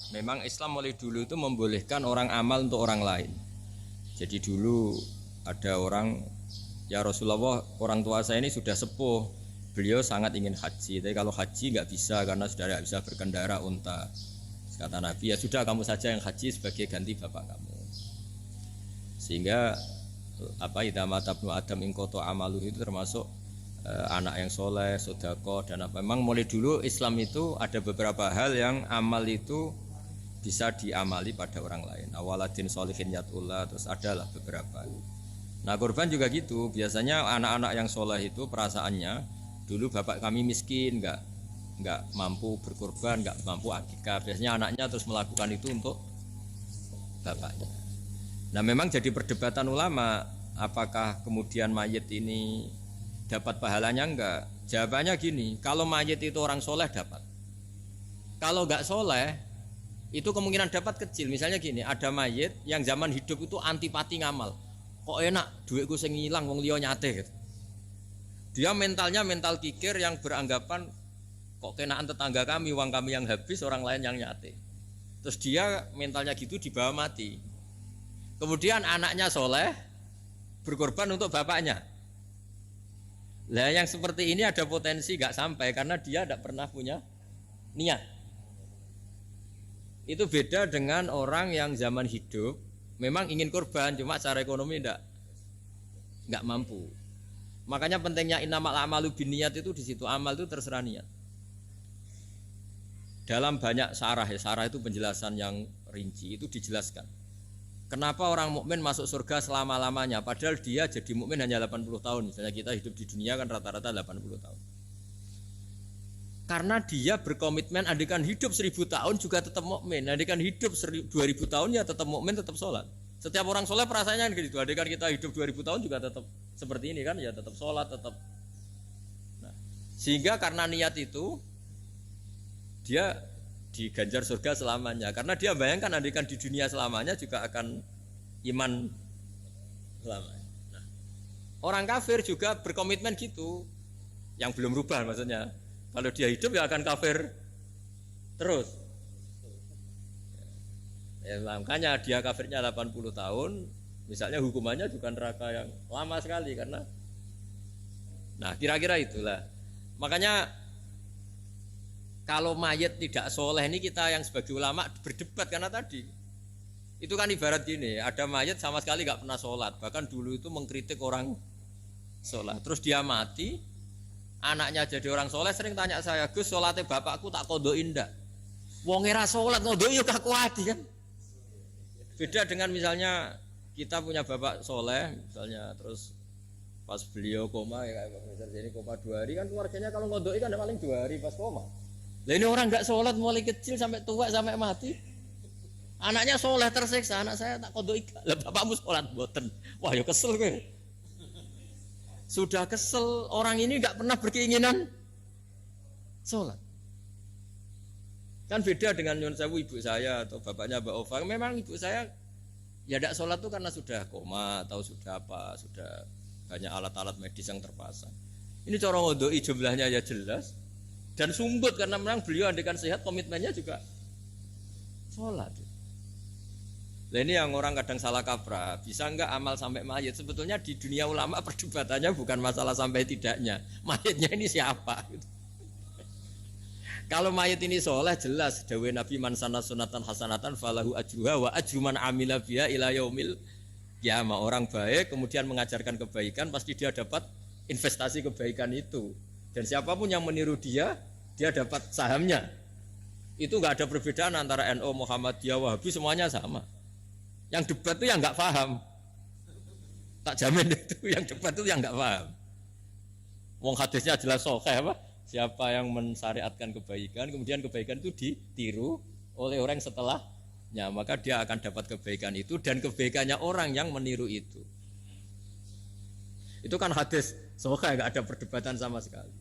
Memang Islam mulai dulu itu membolehkan orang amal untuk orang lain. Jadi dulu ada orang, ya Rasulullah, orang tua saya ini sudah sepuh, beliau sangat ingin haji, tapi kalau haji nggak bisa karena sudah tidak bisa berkendara unta. Kata Nabi, ya sudah kamu saja yang haji sebagai ganti bapak kamu. Sehingga apa idama tabnu adam ingkoto amalu itu termasuk anak yang soleh, sodako dan apa. Memang mulai dulu Islam itu ada beberapa hal yang amal itu bisa diamali pada orang lain. Awaladin solihin yatullah, terus adalah beberapa. Nah korban juga gitu. Biasanya anak-anak yang soleh itu perasaannya dulu bapak kami miskin, nggak mampu berkorban, nggak mampu akikah. Biasanya anaknya terus melakukan itu untuk bapaknya. Nah memang jadi perdebatan ulama, apakah kemudian mayit ini dapat pahalanya enggak? Jawabannya gini, kalau mayit itu orang soleh dapat. Kalau nggak soleh, itu kemungkinan dapat kecil. Misalnya gini, ada mayit yang zaman hidup itu antipati ngamal. Kok enak, duitku sing ngilang wong liya nyate gitu. Dia mentalnya mental kikir yang beranggapan kok kenaan tetangga kami, uang kami yang habis, orang lain yang nyate. Terus dia mentalnya gitu dibawa mati. Kemudian anaknya soleh berkorban untuk bapaknya. Lah yang seperti ini ada potensi gak sampai karena dia tidak pernah punya niat. Itu beda dengan orang yang zaman hidup memang ingin korban, cuma secara ekonomi enggak mampu. Makanya pentingnya innamal a'malu binniyat itu di situ, amal itu terserah niat. Dalam banyak syarah, ya syarah itu penjelasan yang rinci itu dijelaskan. Kenapa orang mukmin masuk surga selama-lamanya padahal dia jadi mukmin hanya 80 tahun. Misalnya kita hidup di dunia kan rata-rata 80 tahun. Karena dia berkomitmen andikan hidup 1000 tahun juga tetap mukmin, andikan hidup 2000 tahun ya tetap mukmin, tetap sholat. Setiap orang sholat perasaannya gitu, andikan kita hidup 2000 tahun juga tetap seperti ini kan, ya tetap sholat, tetap. Nah, sehingga karena niat itu dia diganjar surga selamanya. Karena dia bayangkan andikan di dunia selamanya juga akan iman selamanya. Nah, orang kafir juga berkomitmen gitu, yang belum rubah maksudnya. Kalau dia hidup ya akan kafir terus. Ya, makanya dia kafirnya 80 tahun, misalnya hukumannya juga neraka yang lama sekali karena. Nah, kira-kira itulah. Makanya kalau mayat tidak soleh ini kita yang sebagai ulama berdebat karena tadi. Itu kan ibarat gini, ada mayat sama sekali nggak pernah sholat, bahkan dulu itu mengkritik orang sholat. Terus dia mati, anaknya jadi orang soleh sering tanya saya, Gus sholatnya bapakku tak kodoin ndak? Wong era sholat kodoin yuk aku hati kan. Beda dengan misalnya kita punya bapak soleh, misalnya terus pas beliau koma ya kayak Profesor jadi koma 2 hari kan keluarganya kalau kodoin kan paling 2 hari pas koma. Lah ini orang nggak sholat mulai kecil sampai tua sampai mati. Anaknya sholat tersiksa, anak saya tak kodok ikan. Lah bapakmu sholat boten. Wah ya kesel gue. Sudah kesel, orang ini nggak pernah berkeinginan sholat. Kan beda dengan nyun sewu ibu saya atau bapaknya Mbak Ova. Memang ibu saya ya tidak sholat tuh karena sudah koma atau sudah apa, sudah banyak alat-alat medis yang terpasang. Ini cara ngodoi jumlahnya ya jelas. Dan sumbut karena memang beliau andekan sehat komitmennya juga sholat. Nah ini yang orang kadang salah kaprah, bisa enggak amal sampai mayit? Sebetulnya di dunia ulama perdebatannya bukan masalah sampai tidaknya, mayitnya ini siapa? Kalau mayit ini soleh jelas, dawe Nabi man sana sunatan hasanatan falahu ajruha wa ajru man amila biha ila yaumil qiyamah. Orang baik kemudian mengajarkan kebaikan pasti dia dapat investasi kebaikan itu. Dan siapapun yang meniru dia dapat sahamnya. Itu enggak ada perbedaan antara NU, Muhammadiyah, Wahabi, semuanya sama. Yang debat itu yang enggak paham. Tak jamin itu yang debat itu yang enggak paham. Wong hadisnya jelas sahih apa? Siapa yang mensyariatkan kebaikan, kemudian kebaikan itu ditiru oleh orang setelahnya, maka dia akan dapat kebaikan itu dan kebaikannya orang yang meniru itu. Itu kan hadis sahih, enggak ada perdebatan sama sekali.